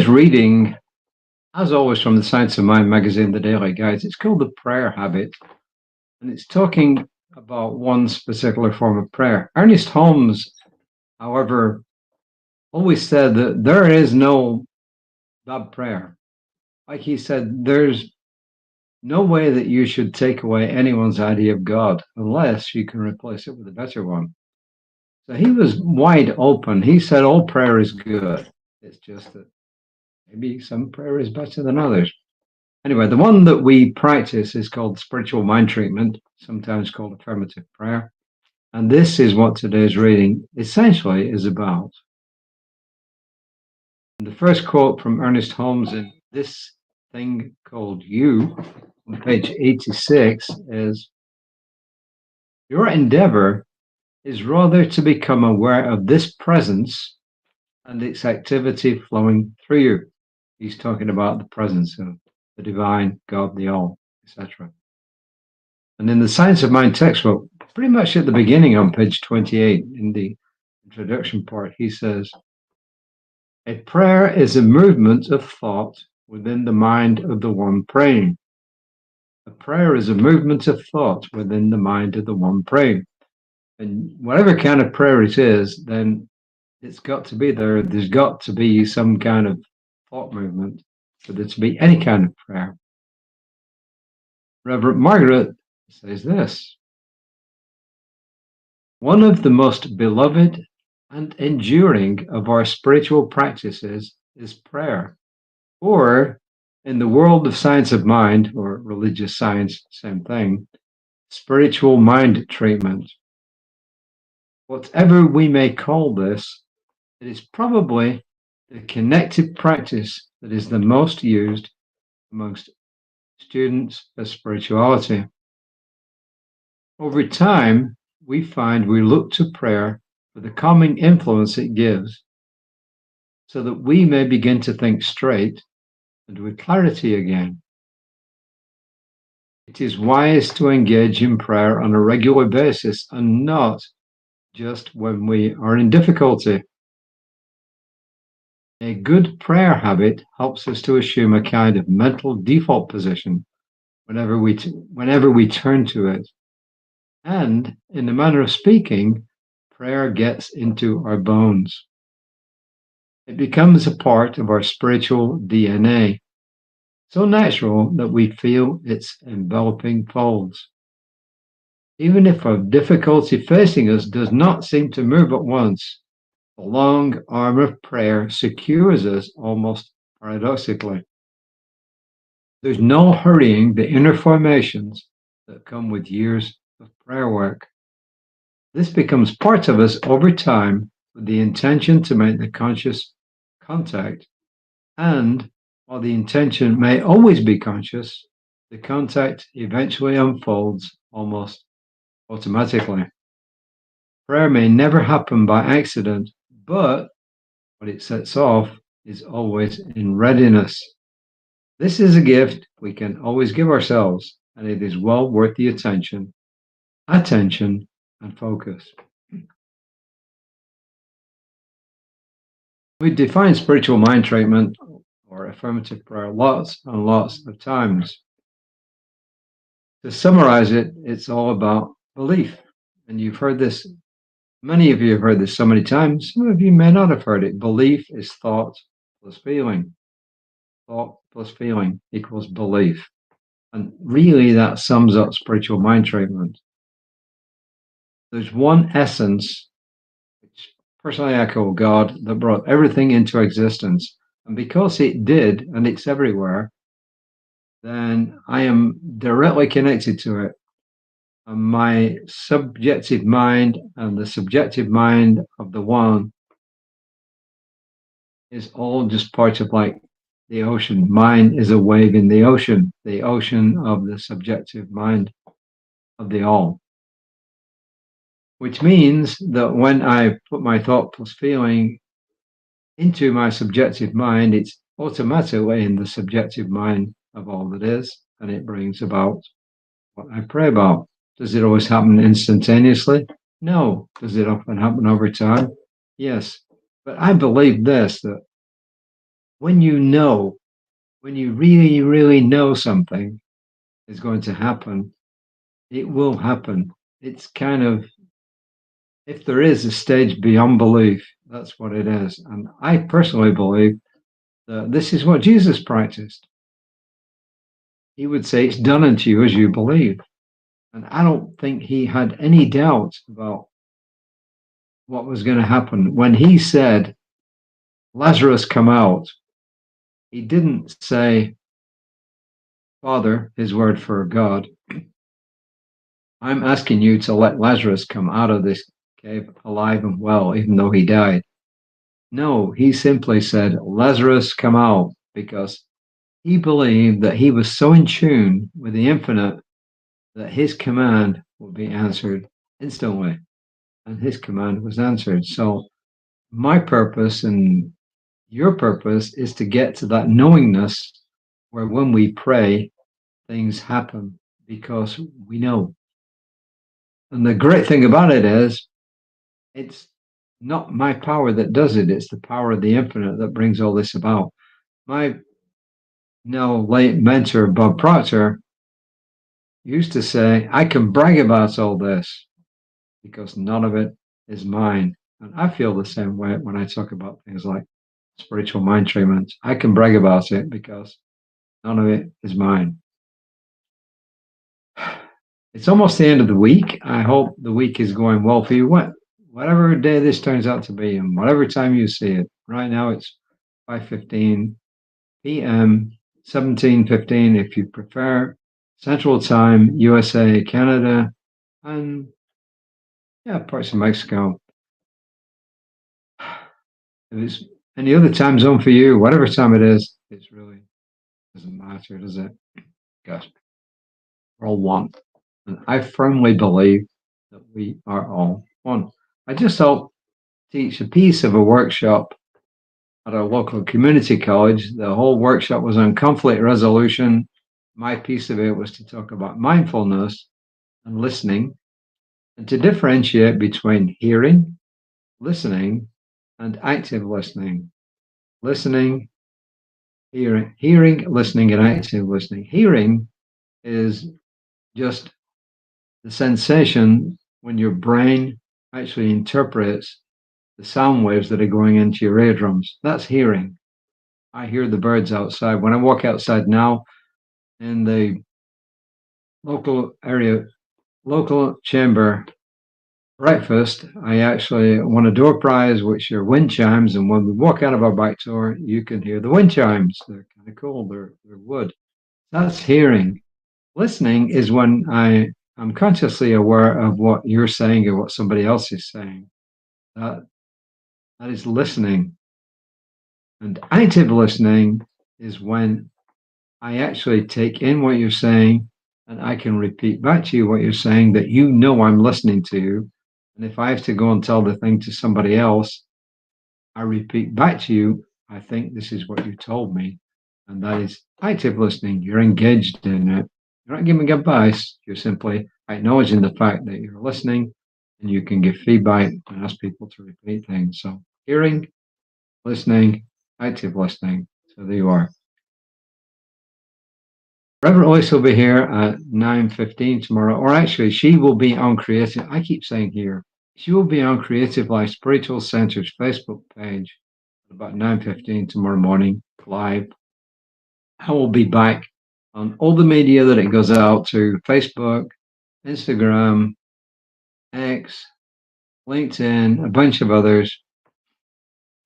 today's reading, as always, from the Science of Mind magazine, the Daily Guides, it's called The Prayer Habit, and it's talking about one particular form of prayer. Ernest Holmes, however, always said that there is no bad prayer. Like he said, there's no way that you should take away anyone's idea of God unless you can replace it with a better one. So he was wide open. He said all prayer is good. It's just that maybe some prayer is better than others. Anyway, the one that we practice is called spiritual mind treatment, sometimes called affirmative prayer. And this is what today's reading essentially is about. And the first quote from Ernest Holmes in this thing called You, on page 86, is, "Your endeavor is rather to become aware of this presence and its activity flowing through you." He's talking about the presence of the divine, God, the all, etc. And in the Science of Mind textbook, pretty much at the beginning on page 28, in the introduction part, he says, "A prayer is a movement of thought within the mind of the one praying." A prayer is a movement of thought within the mind of the one praying. And whatever kind of prayer it is, then it's got to be there. There's got to be some kind of thought movement for there to be any kind of prayer. Reverend Margaret says this: "One of the most beloved and enduring of our spiritual practices is prayer, or in the world of science of mind, or religious science, same thing, spiritual mind treatment. Whatever we may call this, it is probably the connected practice that is the most used amongst students of spirituality. Over time, we find we look to prayer for the calming influence it gives, so that we may begin to think straight and with clarity again. It is wise to engage in prayer on a regular basis and not just when we are in difficulty. A good prayer habit helps us to assume a kind of mental default position whenever we turn to it. And in the manner of speaking, prayer gets into our bones. It becomes a part of our spiritual DNA, so natural that we feel its enveloping folds. Even if a difficulty facing us does not seem to move at once, the long arm of prayer secures us almost paradoxically. There's no hurrying the inner formations that come with years of prayer work. This becomes part of us over time with the intention to make the conscious contact, and while the intention may always be conscious, the contact eventually unfolds almost automatically. Prayer may never happen by accident, but what it sets off is always in readiness. This is a gift we can always give ourselves, and it is well worth the attention, and focus. We define spiritual mind treatment or affirmative prayer lots and lots of times. To summarize it, it's all about belief. And you've heard this, many of you have heard this so many times, some of you may not have heard it. Belief is thought plus feeling. Thought plus feeling equals belief. And really that sums up spiritual mind treatment. There's one essence, which personally I call God, that brought everything into existence. And because it did, and it's everywhere, then I am directly connected to it. And my subjective mind and the subjective mind of the one is all just part of like the ocean. Mine is a wave in the ocean of the subjective mind of the all. Which means that when I put my thought plus feeling into my subjective mind, it's automatically in the subjective mind of all that is, and it brings about what I pray about. Does it always happen instantaneously? No. Does it often happen over time? Yes. But I believe this, that when you know, when you really, really know something is going to happen, it will happen. It's kind of, if there is a stage beyond belief, that's what it is. And I personally believe that this is what Jesus practiced. He would say, it's done unto you as you believe. And I don't think he had any doubt about what was going to happen. When he said, Lazarus, come out, he didn't say, Father, his word for God, I'm asking you to let Lazarus come out of this cave alive and well, even though he died. No, he simply said, Lazarus, come out, because he believed that he was so in tune with the infinite that his command would be answered instantly. And his command was answered. So my purpose and your purpose is to get to that knowingness where when we pray, things happen because we know. And the great thing about it is, it's not my power that does it, it's the power of the infinite that brings all this about. My now late mentor, Bob Proctor, used to say, I can brag about all this because none of it is mine. And I feel the same way when I talk about things like spiritual mind treatments. I can brag about it because none of it is mine. It's almost the end of the week. I hope the week is going well for you. Whatever day this turns out to be, and whatever time you see it. Right now it's 5:15 p.m., 17:15 if you prefer, Central Time, USA, Canada, and yeah, parts of Mexico. If it's any other time zone for you, whatever time it is, it's really doesn't matter, does it? Gosh, we're all one. And I firmly believe that we are all one. I just helped teach a piece of a workshop at our local community college. The whole workshop was on conflict resolution. My piece of it was to talk about mindfulness and listening and to differentiate between hearing, listening, and active listening. Listening, hearing, listening, and active listening. Hearing is just the sensation when your brain actually interprets the sound waves that are going into your eardrums. That's hearing. I hear the birds outside. When I walk outside now in the local chamber breakfast, I actually won a door prize, which are wind chimes. And when we walk out of our back door, you can hear the wind chimes. They're kind of cool. They're wood. That's hearing. Listening is when I'm consciously aware of what you're saying or what somebody else is saying. That is listening. And active listening is when I actually take in what you're saying and I can repeat back to you what you're saying, that you know I'm listening to you. And if I have to go and tell the thing to somebody else, I repeat back to you, I think this is what you told me. And that is active listening. You're engaged in it. You're not giving advice. You're simply acknowledging the fact that you're listening, and you can give feedback and ask people to repeat things. So hearing, listening, active listening. So there you are. Reverend Royce will be here at 9:15 tomorrow, or actually, she will be on Creative. I keep saying here, she will be on Creative Life Spiritual Center's Facebook page at about 9:15 tomorrow morning, live. I will be back on all the media that it goes out to: Facebook, Instagram, X, LinkedIn, a bunch of others.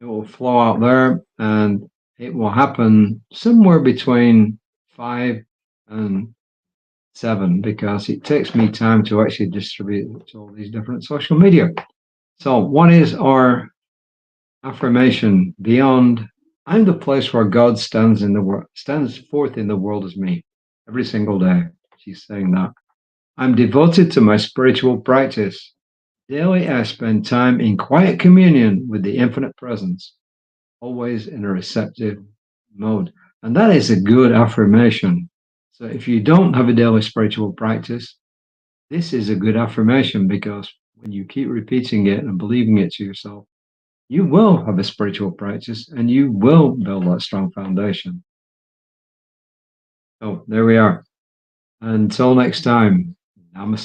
It will flow out there, and it will happen somewhere between 5 and 7 because it takes me time to actually distribute it to all these different social media. So, what is our affirmation beyond? I'm the place where God stands forth in the world as me every single day. She's saying that. I'm devoted to my spiritual practice. Daily, I spend time in quiet communion with the infinite presence, always in a receptive mode. And that is a good affirmation. So if you don't have a daily spiritual practice, this is a good affirmation, because when you keep repeating it and believing it to yourself, you will have a spiritual practice and you will build that strong foundation. So there we are. Until next time, namaste.